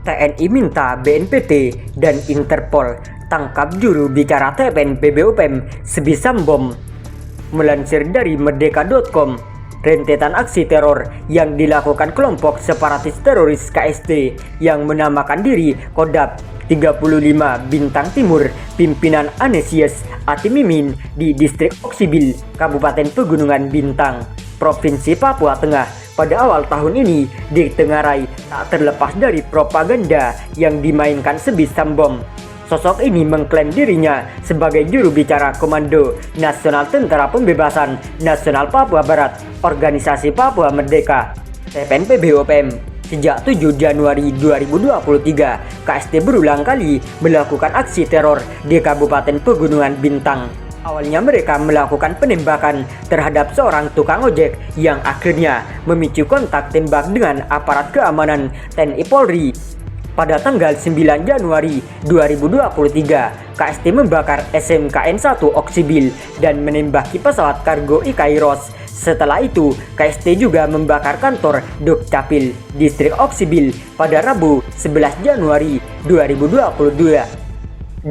TNI minta BNPT dan Interpol tangkap juru bicara TPN BOPM sebisam bom. Melansir dari merdeka.com, rentetan aksi teror yang dilakukan kelompok separatis teroris KST yang menamakan diri Kodam 35 Bintang Timur pimpinan Anesius Atimimin di distrik Oksibil, Kabupaten Pegunungan Bintang, Provinsi Papua Tengah pada awal tahun ini ditengarai tak terlepas dari propaganda yang dimainkan sebisam bom. Sosok ini mengklaim dirinya sebagai juru bicara Komando Nasional Tentara Pembebasan Nasional Papua Barat, Organisasi Papua Merdeka, TPN BOPM. Sejak 7 Januari 2023, KST berulang kali melakukan aksi teror di Kabupaten Pegunungan Bintang. Awalnya mereka melakukan penembakan terhadap seorang tukang ojek yang akhirnya memicu kontak tembak dengan aparat keamanan TNI Polri. Pada tanggal 9 Januari 2023, KST membakar SMKN 1 Oksibil dan menembaki pesawat kargo Ikairos. Setelah itu, KST juga membakar kantor Dukcapil, distrik Oksibil pada Rabu 11 Januari 2023.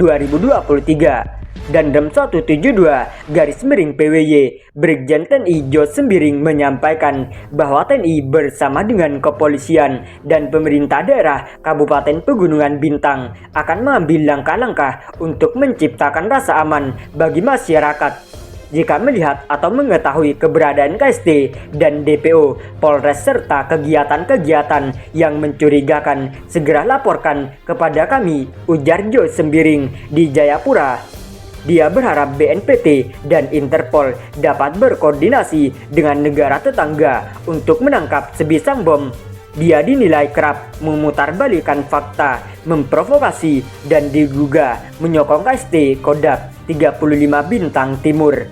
Dan Dem 172-PWY Brigjen TNI Jo Sembiring menyampaikan bahwa TNI bersama dengan kepolisian dan pemerintah daerah Kabupaten Pegunungan Bintang akan mengambil langkah-langkah untuk menciptakan rasa aman bagi masyarakat. Jika melihat atau mengetahui keberadaan KST dan DPO Polres serta kegiatan-kegiatan yang mencurigakan, segera laporkan kepada kami, ujar Jo Sembiring di Jayapura. Dia berharap BNPT dan Interpol dapat berkoordinasi dengan negara tetangga untuk menangkap sebisam bom. Dia dinilai kerap memutarbalikkan fakta, memprovokasi, dan diduga menyokong KST Kodam 35 Bintang Timur.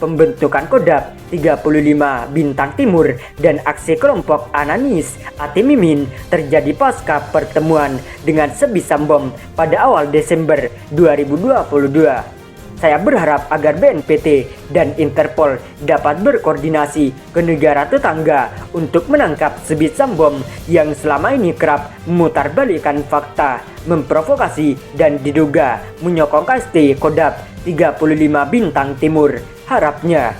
Pembentukan Kodam 35 Bintang Timur dan aksi kelompok Ananias Atimimin terjadi pasca pertemuan dengan sebisam bom pada awal Desember 2022. Saya berharap agar BNPT dan Interpol dapat berkoordinasi ke negara tetangga untuk menangkap sebisam bom yang selama ini kerap memutarbalikkan fakta, memprovokasi, dan diduga menyokong KST Kodam 35 Bintang Timur. Harapnya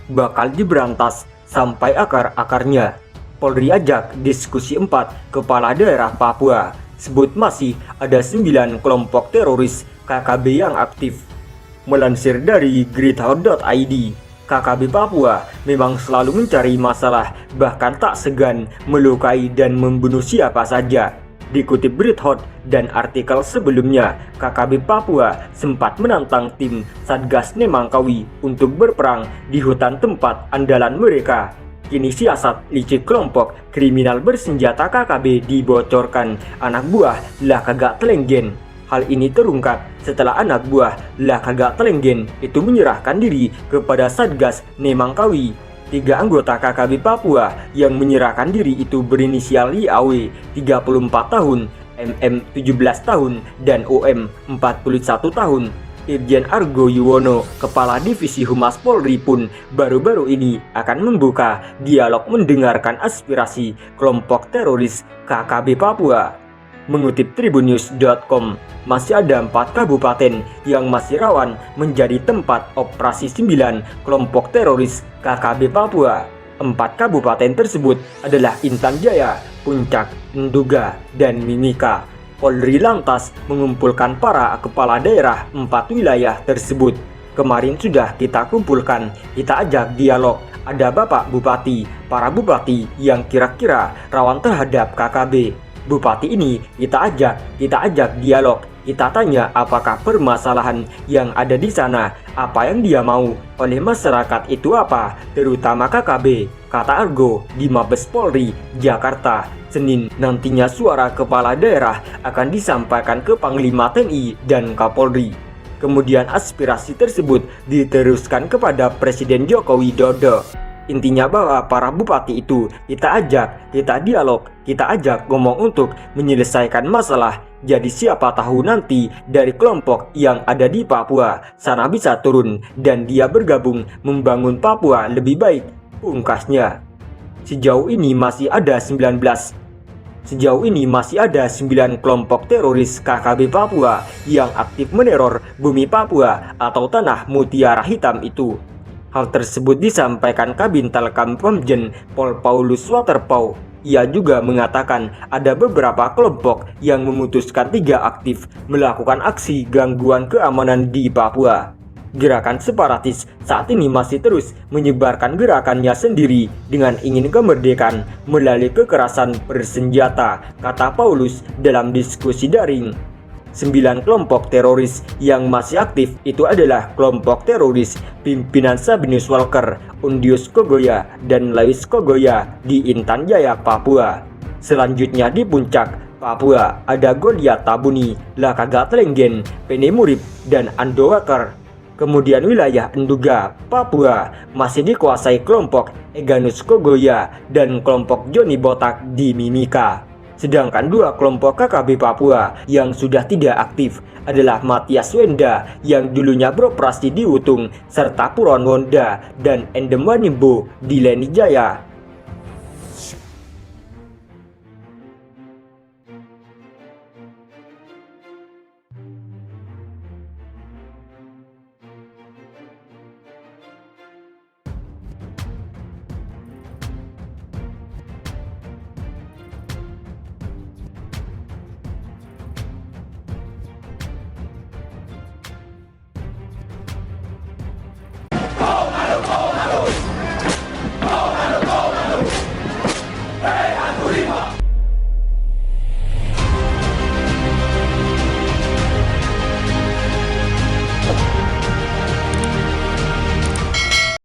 bakal diberantas sampai akar-akarnya. Polri ajak diskusi 4 kepala daerah Papua. Sebut masih ada 9 kelompok teroris KKB yang aktif. Melansir dari gridhout.id, KKB Papua memang selalu mencari masalah, bahkan tak segan melukai dan membunuh siapa saja. Dikutip Gridhout dan artikel sebelumnya, KKB Papua sempat menantang tim Satgas Nemangkawi untuk berperang di hutan tempat andalan mereka. Kini siasat licik kelompok kriminal bersenjata KKB dibocorkan anak buah lah kagak telenggen. Hal ini terungkap setelah anak buah lah kagak telenggen itu menyerahkan diri kepada Satgas Nemangkawi. 3 anggota KKB Papua yang menyerahkan diri itu berinisial IAW 34 tahun, MM 17 tahun, dan OM 41 tahun. Irjen Argo Yuwono, Kepala Divisi Humas Polri pun baru-baru ini akan membuka dialog mendengarkan aspirasi kelompok teroris KKB Papua. Mengutip tribunnews.com, masih ada 4 kabupaten yang masih rawan menjadi tempat operasi 9 kelompok teroris KKB Papua. 4 kabupaten tersebut adalah Intan Jaya, Puncak, Nduga, dan Mimika. Polri lantas mengumpulkan para kepala daerah 4 wilayah tersebut. Kemarin sudah kita kumpulkan, kita ajak dialog. Ada Bapak Bupati, para bupati yang kira-kira rawan terhadap KKB. Bupati ini kita ajak dialog, Kita tanya apakah permasalahan yang ada di sana, apa yang dia mau oleh masyarakat itu apa, terutama KKB, kata Argo di Mabes Polri, Jakarta. Senin nantinya suara kepala daerah akan disampaikan ke Panglima TNI dan Kapolri. Kemudian aspirasi tersebut diteruskan kepada Presiden Joko Widodo. Intinya bahwa para bupati itu kita ajak, kita dialog, kita ajak ngomong untuk menyelesaikan masalah. Jadi siapa tahu nanti dari kelompok yang ada di Papua sana bisa turun dan dia bergabung membangun Papua lebih baik, pungkasnya. Sejauh ini masih ada 9 kelompok teroris KKB Papua yang aktif meneror bumi Papua atau tanah mutiara hitam itu. Hal tersebut disampaikan Kabintal Kamkomjen Pol Paulus Waterpauw. Ia juga mengatakan ada beberapa kelompok yang memutuskan tidak aktif melakukan aksi gangguan keamanan di Papua. Gerakan separatis saat ini masih terus menyebarkan gerakannya sendiri dengan ingin kemerdekaan melalui kekerasan bersenjata, kata Paulus dalam diskusi daring. 9 kelompok teroris yang masih aktif itu adalah kelompok teroris pimpinan Sabinus Walker, Undius Kogoya, dan Lais Kogoya di Intan Jaya, Papua. Selanjutnya di puncak Papua ada Goliath Tabuni, Lakaga Tlenggen, Penemurip, dan Andowakar. Kemudian wilayah Enduga, Papua masih dikuasai kelompok Eganus Kogoya dan kelompok Joni Botak di Mimika. Sedangkan 2 kelompok KKB Papua yang sudah tidak aktif adalah Matias Wenda yang dulunya beroperasi di Utung serta Puron Wonda dan Endem Wanimbo di Leni Jaya.